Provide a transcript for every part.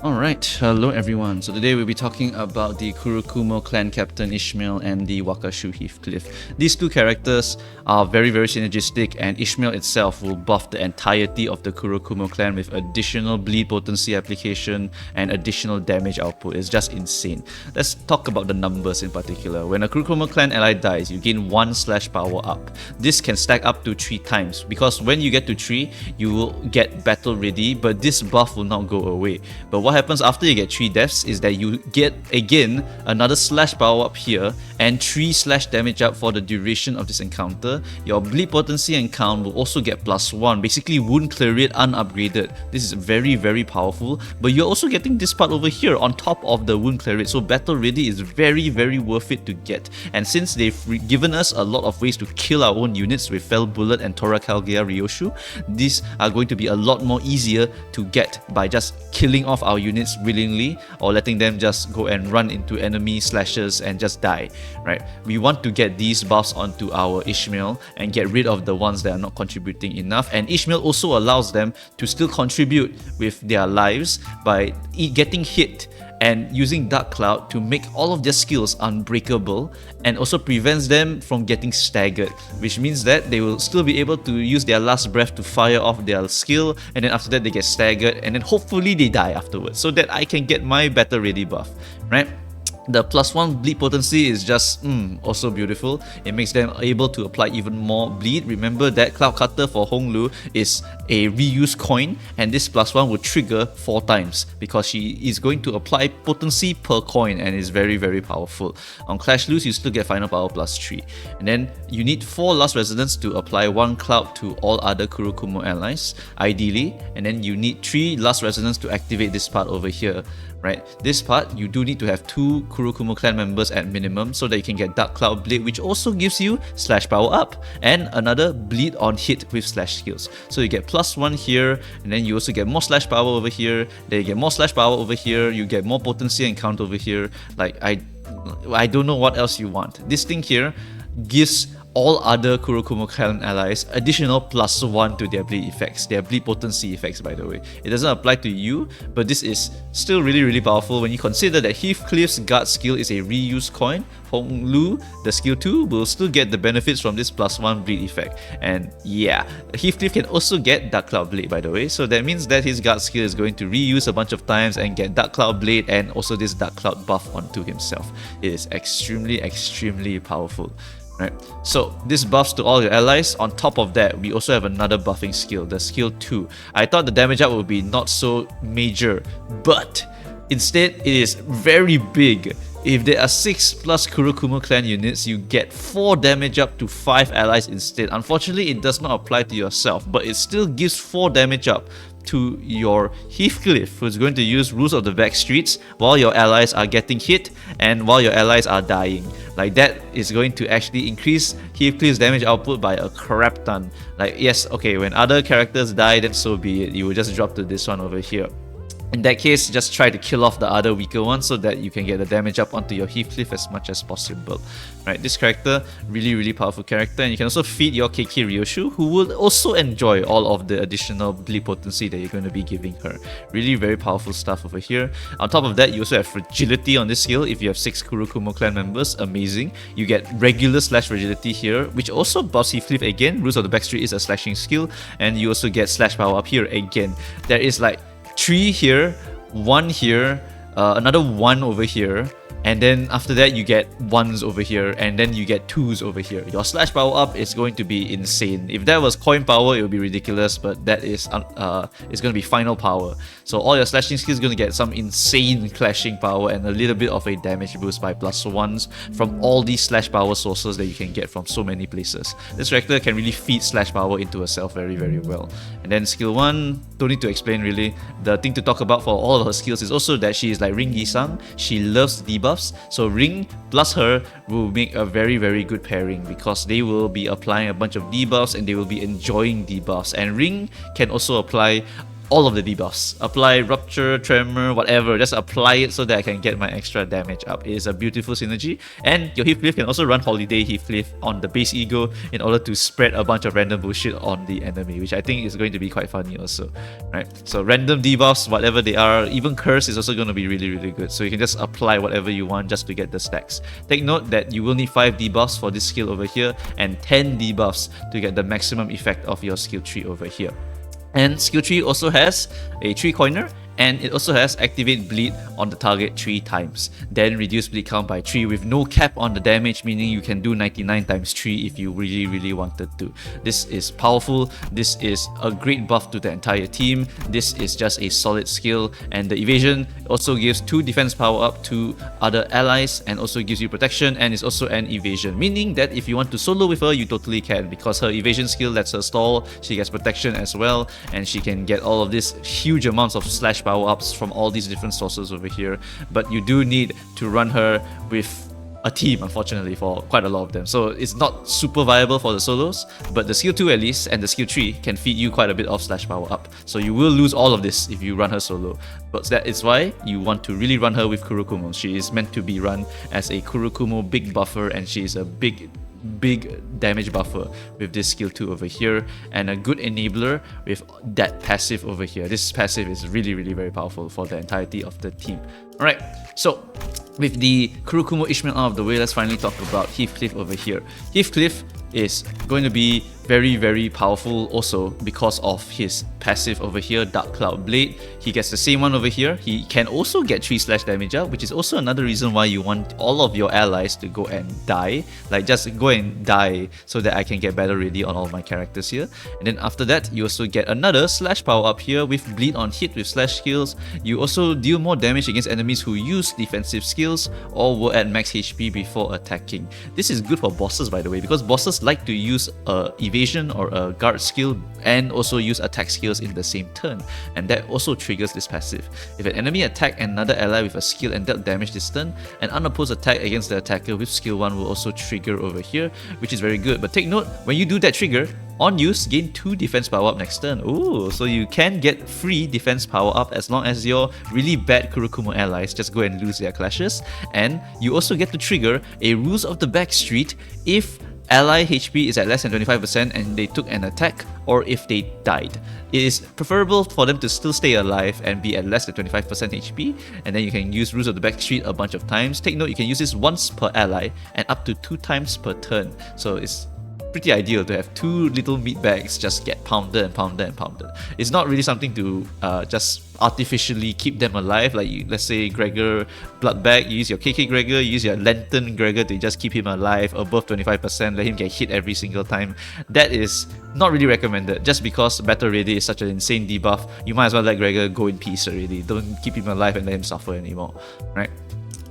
Alright, hello everyone. So today we'll be talking about the Kurokumo clan captain Ishmael and the Wakashu Heathcliff. These two characters are very synergistic, and Ishmael itself will buff the entirety of the Kurokumo clan with additional bleed potency application and additional damage output. It's just insane. Let's talk about the numbers in particular. When a Kurokumo clan ally dies, you gain 1 slash power up. This can stack up to 3 times, because when you get to 3, you will get battle ready, but this buff will not go away. But what happens after you get 3 deaths is that you get again another slash power up here and 3 slash damage up for the duration of this encounter. Your bleed potency and count will also get +1, basically wound clear rate unupgraded. This is very powerful, but you're also getting this part over here on top of the wound clear rate, so battle ready is very worth it to get. And since they've given us a lot of ways to kill our own units with Fell Bullet and Tora Kalgea Ryoshu, these are going to be a lot more easier to get by just killing off our units willingly or letting them just go and run into enemy slashes and just die, right? We want to get these buffs onto our Ishmael and get rid of the ones that are not contributing enough, and Ishmael also allows them to still contribute with their lives by getting hit and using Dark Cloud to make all of their skills unbreakable, and also prevents them from getting staggered, which means that they will still be able to use their last breath to fire off their skill, and then after that they get staggered, and then hopefully they die afterwards, so that I can get my battle ready buff, right? The +1 bleed potency is just also beautiful. It makes them able to apply even more bleed. Remember that Cloud Cutter for Honglu is a reuse coin, and this +1 will trigger 4 times because she is going to apply potency per coin, and is very powerful. On Clash Loose, you still get final power +3, and then you need 4 Last Resonance to apply 1 cloud to all other Kurokumo allies, ideally, and then you need 3 Last Resonance to activate this part over here. Right, this part you do need to have 2 Kurokumo clan members at minimum so that you can get Dark Cloud Blade, which also gives you slash power up and another bleed on hit with slash skills. So you get +1 here, and then you also get more slash power over here, then you get more slash power over here, you get more potency and count over here. Like I don't know what else you want. This thing here gives all other Kurokumo clan allies additional +1 to their bleed effects, their bleed potency effects, by the way. It doesn't apply to you, but this is still really powerful when you consider that Heathcliff's guard skill is a reuse coin. Honglu, the skill 2, will still get the benefits from this +1 bleed effect. And yeah, Heathcliff can also get Dark Cloud Blade, by the way, so that means that his guard skill is going to reuse a bunch of times and get Dark Cloud Blade and also this Dark Cloud buff onto himself. It is extremely powerful. Right, so this buffs to all your allies. On top of that, we also have another buffing skill, the skill 2. I thought the damage up would be not so major, but instead it is very big. If there are 6+ Kurokumo clan units, you get 4 damage up to 5 allies instead. Unfortunately, it does not apply to yourself, but it still gives 4 damage up to your Heathcliff, who's going to use Rules of the Backstreets while your allies are getting hit and while your allies are dying. Like, that is going to actually increase Heathcliff's damage output by a crap ton. Like, yes, okay, when other characters die, then so be it. You will just drop to this one over here. In that case, just try to kill off the other weaker ones so that you can get the damage up onto your Heathcliff as much as possible. Right, this character, really powerful character, and you can also feed your Keiki Ryoshu, who will also enjoy all of the additional bleed potency that you're going to be giving her. Really very powerful stuff over here. On top of that, you also have fragility on this skill. If you have 6 Kurokumo clan members, amazing. You get regular slash fragility here, which also buffs Heathcliff again. Rules of the Backstreet is a slashing skill, and you also get slash power up here again. There is like 3 here, 1 here, another 1 over here, and then after that you get 1s over here, and then you get 2s over here. Your slash power up is going to be insane. If that was coin power, it would be ridiculous, but that is it's going to be final power. So all your slashing skills are going to get some insane clashing power and a little bit of a damage boost by +1s from all these slash power sources that you can get from so many places. This character can really feed slash power into herself very well. And then skill 1, don't need to explain really. The thing to talk about for all of her skills is also that she is like Ring Gisang. She loves debuffs, so Ring plus her will make a very good pairing, because they will be applying a bunch of debuffs and they will be enjoying debuffs. And Ring can also apply all of the debuffs. Apply Rupture, Tremor, whatever. Just apply it so that I can get my extra damage up. It is a beautiful synergy. And your Heathcliff can also run Holiday Heathcliff on the base ego in order to spread a bunch of random bullshit on the enemy, which I think is going to be quite funny also. Right? So random debuffs, whatever they are, even Curse is also going to be really, really good. So you can just apply whatever you want just to get the stacks. Take note that you will need 5 debuffs for this skill over here and 10 debuffs to get the maximum effect of your skill tree over here. And skill tree also has a 3-coiner, and it also has activate bleed on the target 3 times. Then reduce bleed count by 3 with no cap on the damage, meaning you can do 99 times 3 if you really wanted to. This is powerful. This is a great buff to the entire team. This is just a solid skill, and the evasion also gives 2 defense power up to other allies and also gives you protection, and is also an evasion, meaning that if you want to solo with her, you totally can, because her evasion skill lets her stall, she gets protection as well, and she can get all of these huge amounts of slash power-ups from all these different sources over here. But you do need to run her with a team, unfortunately, for quite a lot of them. So it's not super viable for the solos, but the skill 2 at least and the skill 3 can feed you quite a bit of slash power up. So you will lose all of this if you run her solo. But that is why you want to really run her with Kurokumo. She is meant to be run as a Kurokumo big buffer, and she is a big damage buffer with this skill 2 over here, and a good enabler with that passive over here. This passive is really very powerful for the entirety of the team. Alright, so with the Kurokumo Ishmael out of the way, let's finally talk about Heathcliff over here. Heathcliff is going to be very powerful also because of his passive over here, Dark Cloud Blade. He gets the same one over here. He can also get 3 slash damage up, which is also another reason why you want all of your allies to go and die. Like, just go and die so that I can get battle ready on all my characters here. And then after that, you also get another slash power up here with bleed on hit with slash skills. You also deal more damage against enemies who use defensive skills or were at max HP before attacking. This is good for bosses, by the way, because bosses like to use a evasion or a guard skill and also use attack skills in the same turn, and that also triggers this passive. If an enemy attacked another ally with a skill and dealt damage this turn, an unopposed attack against the attacker with skill 1 will also trigger over here, which is very good. But take note, when you do that trigger, on use, gain 2 defense power up next turn. Ooh, so you can get free defense power up as long as your really bad Kurokumo allies just go and lose their clashes. And you also get to trigger a Rules of the Backstreet if ally HP is at less than 25% and they took an attack, or if they died. It is preferable for them to still stay alive and be at less than 25% HP, and then you can use Rules of the Backstreet a bunch of times. Take note, you can use this once per ally and up to 2 times per turn. So it's pretty ideal to have 2 little meat bags just get pounded and pounded and pounded. It's not really something to just artificially keep them alive. Like, let's say Gregor blood bag, you use your KK Gregor, you use your Lantern Gregor to just keep him alive above 25%, let him get hit every single time. That is not really recommended. Just because Battle Ready is such an insane debuff, you might as well let Gregor go in peace already. Don't keep him alive and let him suffer anymore, right?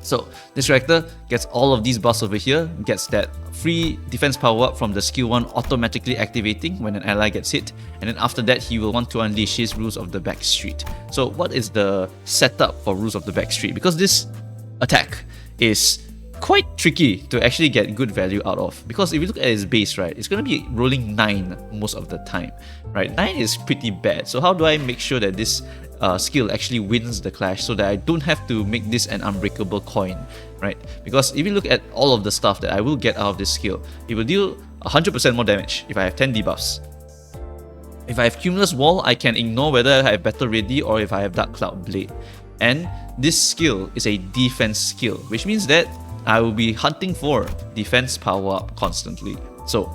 So this character gets all of these buffs over here, gets that free defense power up from the skill 1 automatically activating when an ally gets hit, and then after that he will want to unleash his Rules of the Backstreet. So what is the setup for Rules of the Backstreet? Because this attack is quite tricky to actually get good value out of, because if you look at his base, right, it's going to be rolling 9 most of the time, right? 9 is pretty bad. So how do I make sure that this skill actually wins the clash so that I don't have to make this an unbreakable coin, right? Because if you look at all of the stuff that I will get out of this skill, it will deal 100% more damage if I have 10 debuffs. If I have Cumulus Wall, I can ignore whether I have Battle Ready or if I have Dark Cloud Blade. And this skill is a defense skill, which means that I will be hunting for defense power up constantly. So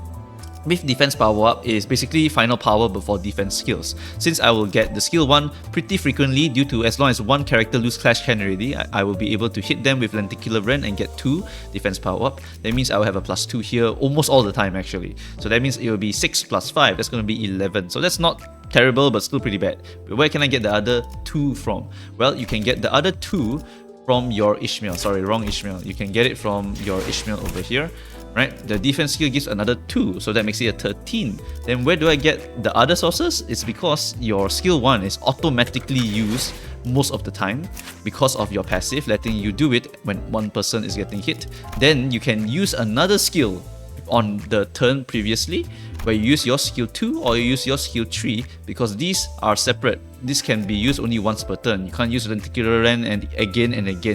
with defense power up is basically final power before defense skills. Since I will get the skill 1 pretty frequently, due to as long as one character lose clash can already, I will be able to hit them with Lenticular Rend and get 2 defense power up. That means I will have a +2 here almost all the time actually. So that means it will be 6 + 5, that's going to be 11. So that's not terrible, but still pretty bad. But where can I get the other 2 from? Well, you can get the other 2 from your Ishmael. Sorry, wrong Ishmael. You can get it from your Ishmael over here. Right, the defense skill gives another 2, so that makes it a 13. Then where do I get the other sources? It's because your skill 1 is automatically used most of the time because of your passive, letting you do it when one person is getting hit. Then you can use another skill on the turn previously, where you use your skill 2 or you use your skill 3, because these are separate this can be used only once per turn. You can't use Lenticular Rend and again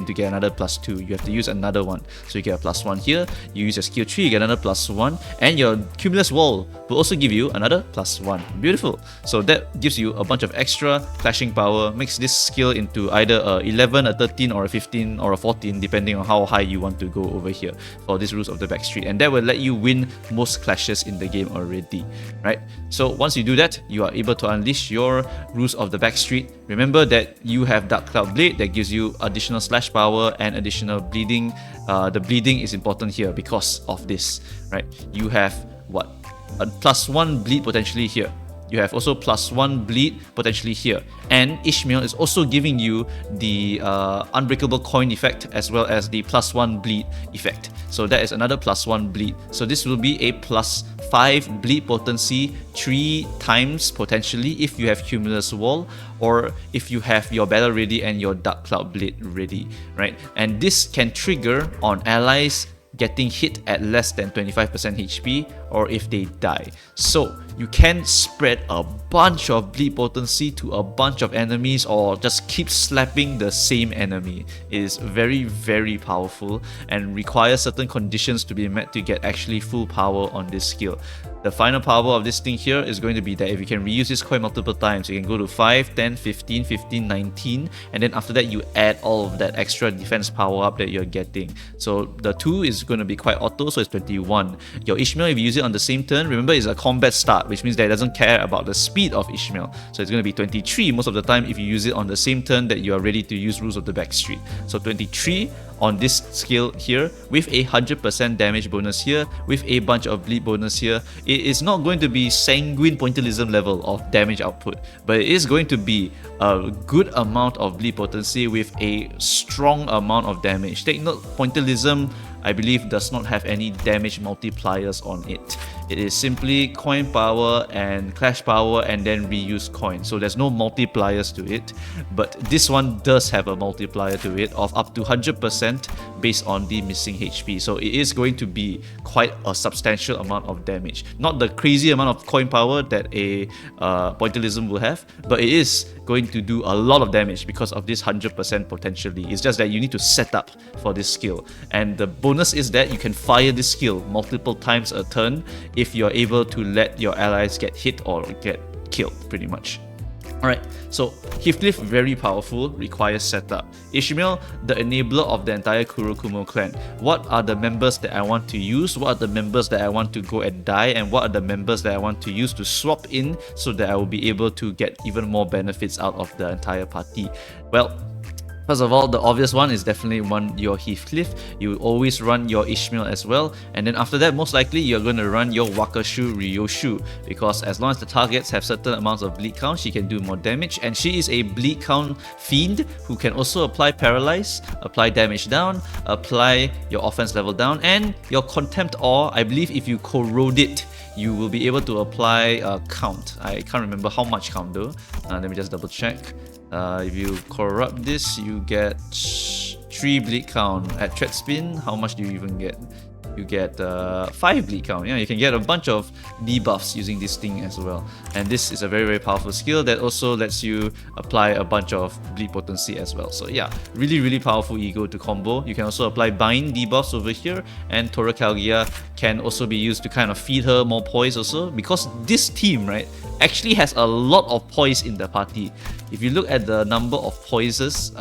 to get another +2. You have to use another one. So you get a +1 here, you use your skill tree, you get another +1, and your Cumulus Wall will also give you another +1. Beautiful. So that gives you a bunch of extra clashing power, makes this skill into either a 11, a 13, or a 15, or a 14, depending on how high you want to go over here for this Rules of the Backstreet. And that will let you win most clashes in the game already, right? So once you do that, you are able to unleash your Rules of the Backstreet. Remember that you have Dark Cloud Blade that gives you additional slash power and additional bleeding. The bleeding is important here because of this, right? You have what? A +1 bleed potentially here. You have also +1 bleed potentially here. And Ishmael is also giving you the unbreakable coin effect as well as the +1 bleed effect. So that is another +1 bleed. So this will be a +5 bleed potency 3 times potentially if you have Cumulus Wall or if you have your Battle Ready and your Dark Cloud Blade ready, right? And this can trigger on allies getting hit at less than 25% HP or if they die. So you can spread a bunch of bleed potency to a bunch of enemies or just keep slapping the same enemy. It is very, very powerful and requires certain conditions to be met to get actually full power on this skill. The final power of this thing here is going to be that if you can reuse this coin multiple times, you can go to 5, 10, 15, 15, 19, and then after that you add all of that extra defense power up that you're getting. So the 2 is going to be quite auto, so it's 21. Your Ishmael, if you use it on the same turn, remember it's a combat start, which means that it doesn't care about the speed of Ishmael. So it's going to be 23 most of the time if you use it on the same turn that you are ready to use Rules of the Backstreet. So 23 on this skill here with a 100% damage bonus here, with a bunch of bleed bonus here. It is not going to be sanguine pointillism level of damage output, but it is going to be a good amount of bleed potency with a strong amount of damage. Take note, pointillism I believe does not have any damage multipliers on it. It is simply coin power and clash power and then reuse coin. So there's no multipliers to it, but this one does have a multiplier to it of up to 100% based on the missing HP. So it is going to be quite a substantial amount of damage. Not the crazy amount of coin power that a pointillism will have, but it is going to do a lot of damage because of this 100% potentially. It's just that you need to set up for this skill. And the bonus is that you can fire this skill multiple times a turn if you're able to let your allies get hit or get killed, pretty much. Alright, so Heathcliff, very powerful, requires setup. Ishmael, the enabler of the entire Kurokumo clan. What are the members that I want to use? What are the members that I want to go and die? And what are the members that I want to use to swap in so that I will be able to get even more benefits out of the entire party? Well, first of all, the obvious one is definitely your Heathcliff. You always run your Ishmael as well, and then after that, most likely you're going to run your Wakashu Ryoshu, because as long as the targets have certain amounts of bleed count, she can do more damage, and she is a bleed count fiend who can also apply Paralyze, apply damage down, apply your offense level down, and your Contempt Awe. I believe if you corrode it, you will be able to apply count. I can't remember how much count though. Let me just double check. If you corrupt this, you get 3 bleed count. At Tread Spin, how much do you even get? You get 5 bleed count. Yeah, you can get a bunch of debuffs using this thing as well. And this is a very, very powerful skill that also lets you apply a bunch of bleed potency as well. So yeah, really, really powerful ego to combo. You can also apply bind debuffs over here, and Toracalgia can also be used to kind of feed her more poise also, because this team, right, actually has a lot of poise in the party. If you look at the number of poises,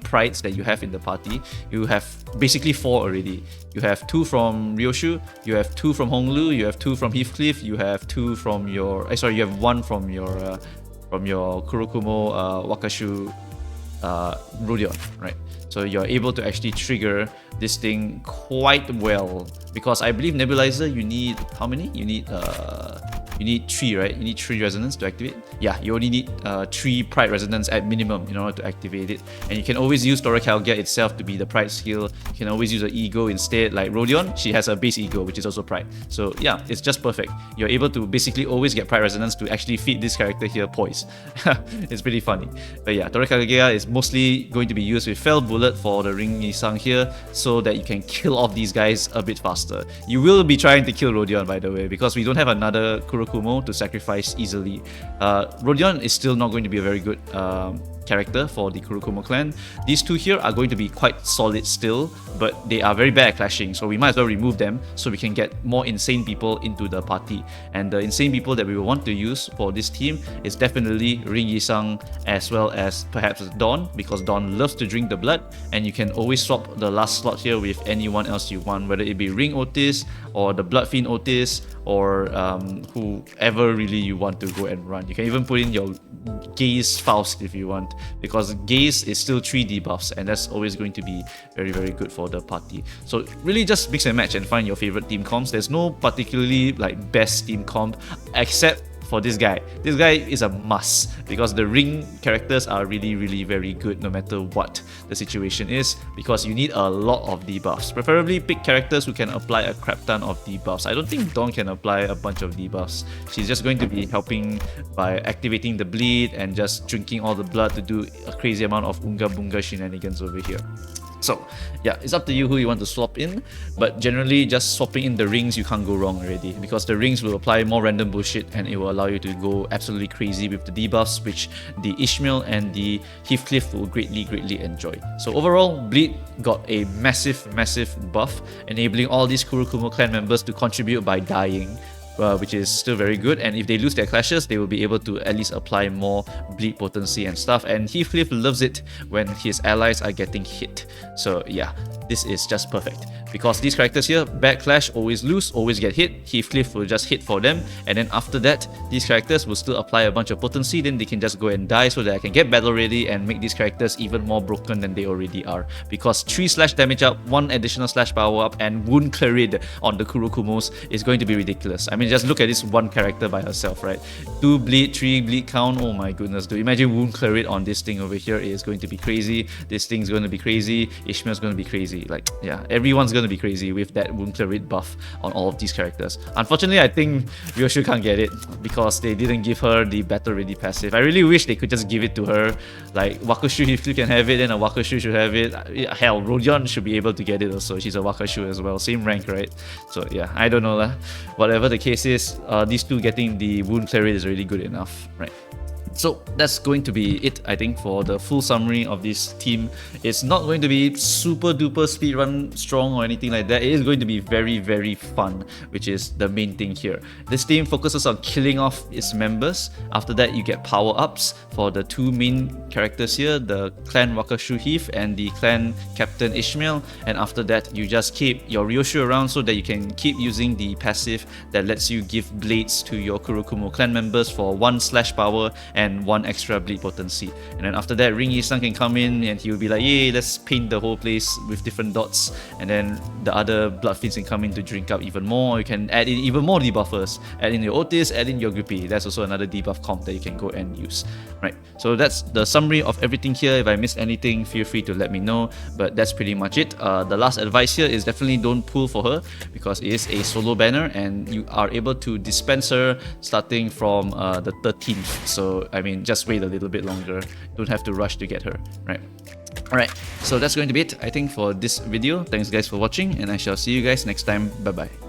prides that you have in the party, you have basically 4 already. You have 2 from Ryoshu, you have 2 from Honglu, you have 2 from Heathcliff, you have 2 from your... you have 1 from your Kurokumo Wakashu Rodion, right? So you're able to actually trigger this thing quite well, because I believe Nebulizer, you need how many? You need 3, right? You need 3 resonance to activate. Yeah, you only need 3 pride resonance at minimum in order to activate it. And you can always use Toracalgia itself to be the pride skill. You can always use an ego instead. Like Rodion, she has a base ego, which is also pride. So yeah, it's just perfect. You're able to basically always get pride resonance to actually feed this character here poise. It's pretty funny. But yeah, Toracalgia is mostly going to be used with Fell Bullet for the Ring Nisang here, so that you can kill off these guys a bit faster. You will be trying to kill Rodion, by the way, because we don't have another Kurokumo Kurokumo to sacrifice easily. Rodion is still not going to be a very good character for the Kurokumo clan. These two here are going to be quite solid still, but they are very bad at clashing, so we might as well remove them so we can get more insane people into the party. And the insane people that we will want to use for this team is definitely Ring Yisang as well as perhaps Dawn, because Dawn loves to drink the blood, and you can always swap the last slot here with anyone else you want, whether it be Ring Otis or the Blood Fiend Otis or whoever really you want to go and run. You can even put in your Gaze Faust if you want, because Gaze is still 3 debuffs, and that's always going to be very, very good for the party. So really just mix and match and find your favorite team comps. There's no particularly like best team comp except for this guy. This guy is a must because the ring characters are really, really very good no matter what the situation is, because you need a lot of debuffs. Preferably pick characters who can apply a crap ton of debuffs. I don't think Dawn can apply a bunch of debuffs. She's just going to be helping by activating the bleed and just drinking all the blood to do a crazy amount of Unga Bunga shenanigans over here. So yeah, it's up to you who you want to swap in, but generally just swapping in the rings, you can't go wrong already, because the rings will apply more random bullshit and it will allow you to go absolutely crazy with the debuffs, which the Ishmael and the Heathcliff will greatly enjoy. So overall, Bleed got a massive buff, enabling all these Kurokumo clan members to contribute by dying, which is still very good. And if they lose their clashes, they will be able to at least apply more bleed potency and stuff. And Heathcliff loves it when his allies are getting hit. So yeah, this is just perfect. Because these characters here, bad clash, always lose, always get hit. Heathcliff will just hit for them, and then after that, these characters will still apply a bunch of potency, then they can just go and die so that I can get battle ready and make these characters even more broken than they already are. Because 3 slash damage up, 1 additional slash power up, and wound cleared on the Kurokumos is going to be ridiculous. I mean, just look at this one character by herself, right? 2 bleed, 3 bleed count, oh my goodness, dude. Imagine wound cleared on this thing over here. It is going to be crazy. This thing's going to be crazy. Ishmael's going to be crazy. Like, yeah, everyone's going to be crazy with that wound clear buff on all of these characters. Unfortunately, I think Ryoshu can't get it because they didn't give her the battle ready passive. I really wish they could just give it to her. Like, Wakashu Heath can have it, and a Wakashu should have it. Hell, Rodion should be able to get it also. She's a Wakashu as well. Same rank, right? So yeah, I don't know lah. Whatever the case is, these two getting the wound clear is really good enough, right? So that's going to be it, I think, for the full summary of this team. It's not going to be super duper speedrun strong or anything like that. It is going to be very fun, which is the main thing here. This team focuses on killing off its members. After that, you get power-ups for the 2 main characters here, the clan Wakashu Heath and the clan Captain Ishmael. And after that, you just keep your Ryoshu around so that you can keep using the passive that lets you give blades to your Kurokumo clan members for 1 slash power and 1 extra bleed potency. And then after that, Ring Yisang can come in and he will be like, yay, let's paint the whole place with different dots. And then the other Blood Fiends can come in to drink up even more. You can add in even more debuffers. Add in your Otis, add in your Grippy. That's also another debuff comp that you can go and use. Right, so that's the summary of everything here. If I missed anything, feel free to let me know. But that's pretty much it. The last advice here is definitely don't pull for her, because it is a solo banner and you are able to dispense her starting from the 13th. So I mean, just wait a little bit longer. Don't have to rush to get her, right? Alright, so that's going to be it, I think, for this video. Thanks guys for watching, and I shall see you guys next time. Bye bye.